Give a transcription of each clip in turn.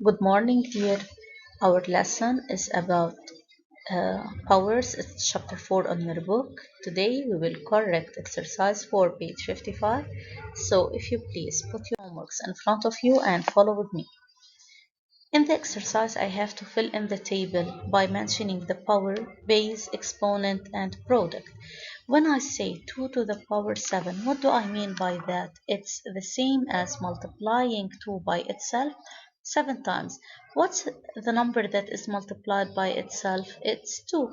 Good morning, dear. Our lesson is about powers. It's chapter 4 on your book. Today we will correct exercise 4, page 55. So, if you please put your homeworks in front of you and follow with me. In the exercise, I have to fill in the table by mentioning the power, base, exponent, and product. When I say 2 to the power 7, what do I mean by that? It's the same as multiplying 2 by itself 7 times. What's the number that is multiplied by itself? It's 2.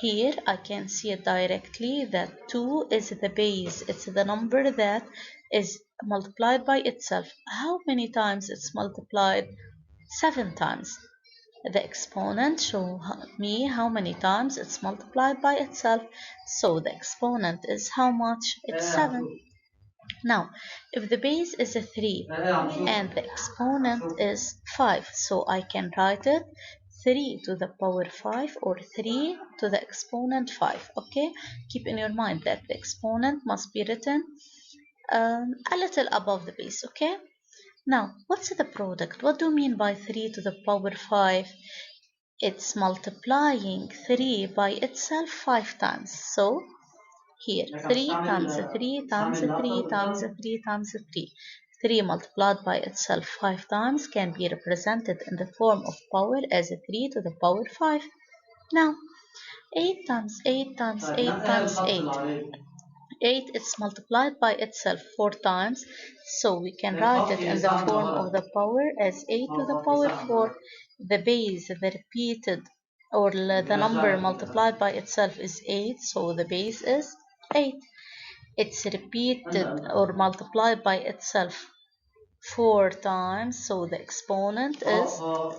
Here I can see it directly that 2 is the base. It's the number that is multiplied by itself. How many times it's multiplied? 7 times. The exponent show me how many times it's multiplied by itself. So the exponent is how much? It's 7. Now, if the base is a 3 and the exponent is 5, so I can write it 3 to the power 5 or 3 to the exponent 5. Okay, keep in your mind that the exponent must be written a little above the base. Okay, now what's the product? What do you mean by 3 to the power 5? It's multiplying 3 by itself 5 times. So here 3 times 3 times 3 times 3 times 3. 3 multiplied by itself 5 times can be represented in the form of power as 3 to the power 5. Now 8 times 8 times 8 times 8. 8 is multiplied by itself 4 times, so we can write it in the form of the power as 8 to the power 4. The base, the repeated, or the number multiplied by itself is 8, so the base is 8. It's repeated or multiplied by itself 4 times, so the exponent is 4.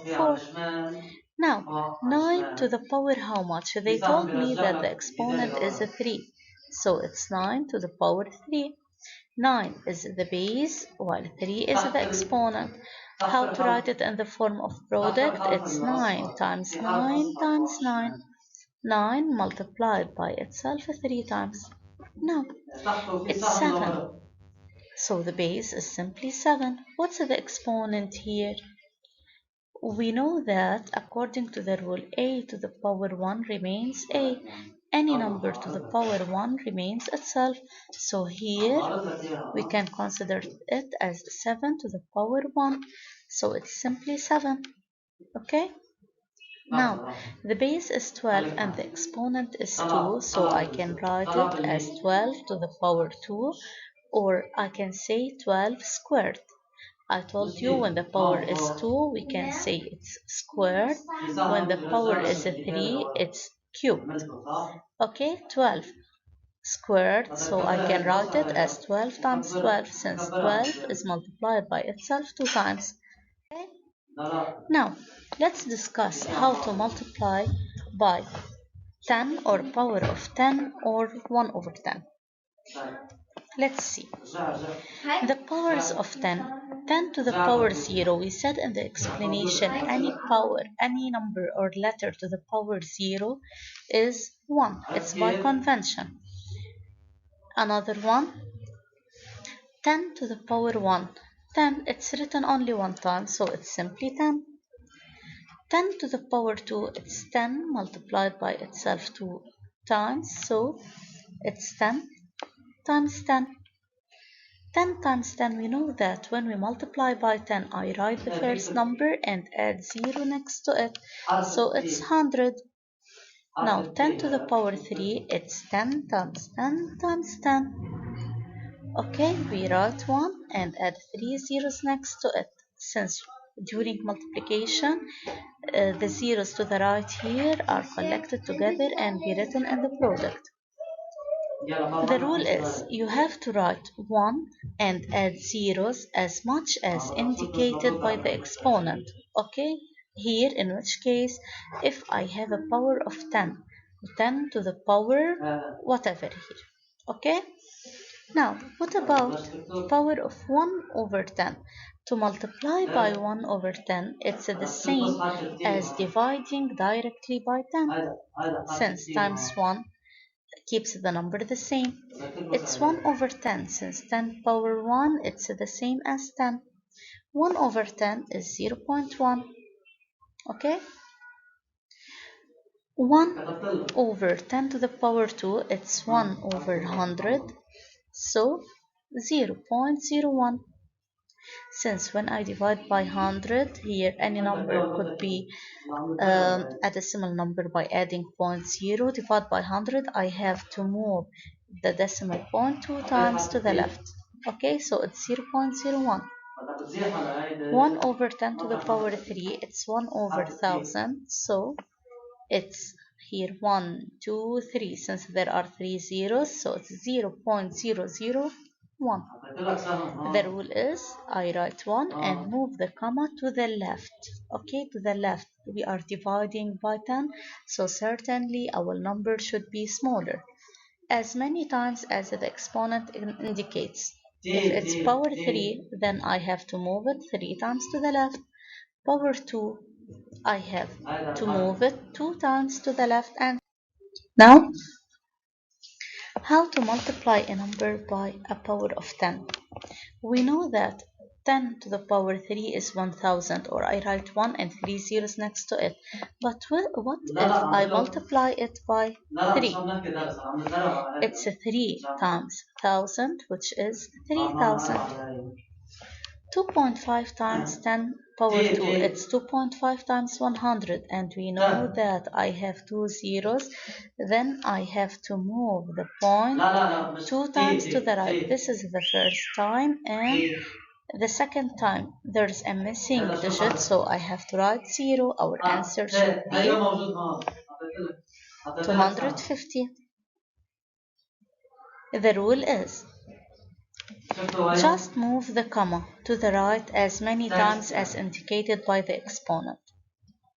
Now, 9 to the power how much? They told me that the exponent is a 3, so it's 9 to the power 3. 9 is the base, while 3 is the exponent. How to write it in the form of product? It's 9 times 9 times 9. 9 multiplied by itself 3 times. No, it's 7. So the base is simply 7. What's the exponent here? We know that according to the rule a to the power 1 remains a. Any number to the power 1 remains itself. So here we can consider it as 7 to the power 1. So it's simply 7. Okay? Now, the base is 12 and the exponent is 2, so I can write it as 12 to the power 2, or I can say 12 squared. I told you when the power is 2, we can say it's squared. When the power is a 3, it's cubed. Okay, 12 squared, so I can write it as 12 times 12 since 12 is multiplied by itself 2 times. Okay? Now, let's discuss how to multiply by 10 or power of 10 or 1 over 10. Let's see. The powers of 10. 10 to the power 0. We said in the explanation any power, any number or letter to the power 0 is 1. It's by convention. Another one, 10 to the power 1. 10, it's written only one time, so it's simply 10. 10 to the power 2, it's 10 multiplied by itself 2 times, so it's 10 times 10. 10 times 10, we know that when we multiply by 10, I write the first number and add 0 next to it, so it's 100. Now 10 to the power 3, it's 10 times 10 times 10. Okay, we write 1 and add 3 zeros next to it. Since during multiplication, the zeros to the right here are collected together and be written in the product. The rule is you have to write 1 and add zeros as much as indicated by the exponent. Okay, here in which case, if I have a power of 10, 10 to the power whatever here. Okay, now what about power of 1 over 10? To multiply by 1 over 10, it's the same as dividing directly by 10. Since times 1 keeps the number the same. It's 1 over 10. Since 10 power 1, it's the same as 10. 1 over 10 is 0.1. Okay? 1 over 10 to the power 2, it's 1 over 100. So 0.01. Since when I divide by 100, here any number could be a decimal number by adding 0.0 divided by 100, I have to move the decimal point 2 times to the left. Okay, so it's 0.01. 1 over 10 to the power 3, it's 1 over 1000. So it's here 1, 2, 3. Since there are 3 zeros, so it's 0.001. The rule is I write 1 and move the comma to the left. Okay, to the left. We are dividing by 10, so certainly our number should be smaller, as many times as the exponent indicates. If it's power 3, then I have to move it 3 times to the left. Power 2, I have to move it 2 times to the left. And now, how to multiply a number by a power of 10? We know that 10 to the power 3 is 1000, or I write 1 and 3 zeros next to it. But what if I multiply it by 3? It's 3 times 1000, which is 3000. 2.5 times 10 power 2, it's 2.5 times 100, and we know that I have 2 zeros, then I have to move the point 2 times to the right. This is the first time, and the second time there's a missing digit, so I have to write 0. Our answer should be 250. The rule is just move the comma to the right as many times as indicated by the exponent.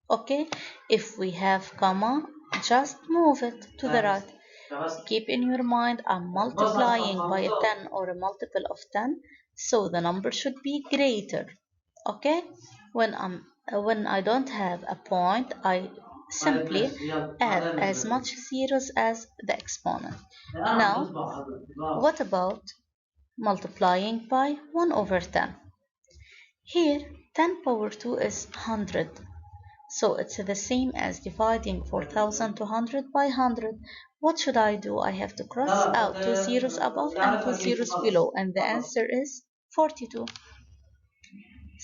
Okay, if we have comma, just move it to the right. Keep in your mind I'm multiplying by a 10 or a multiple of 10, so the number should be greater. Okay, when I don't have a point, I simply add as much zeros as the exponent. Now, what about multiplying by 1 over 10? Here, 10 power 2 is 100. So it's the same as dividing 4200 by 100. What should I do? I have to cross out 2 zeros above and 2 zeros below, and the answer is 42.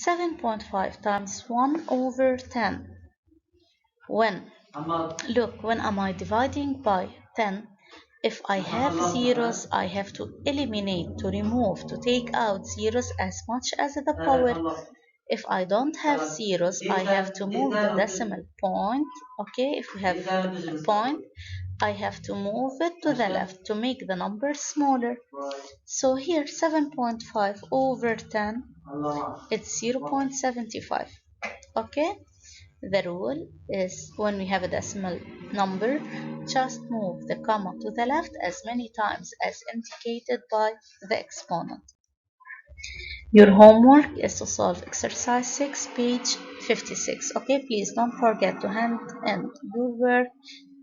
7.5 times 1 over 10. When? Look, when am I dividing by 10? If I have zeros, I have to eliminate, to remove, to take out zeros as much as the power. If I don't have zeros, I have to move the decimal point. Okay, if we have a point, I have to move it to the left to make the number smaller. So here 7.5 over 10, it's 0.75. Okay, the rule is when we have a decimal number, just move the comma to the left as many times as indicated by the exponent. Your homework is to solve exercise 6, page 56. Okay, please don't forget to hand in your work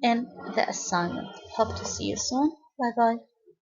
in the assignment. Hope to see you soon. Bye bye.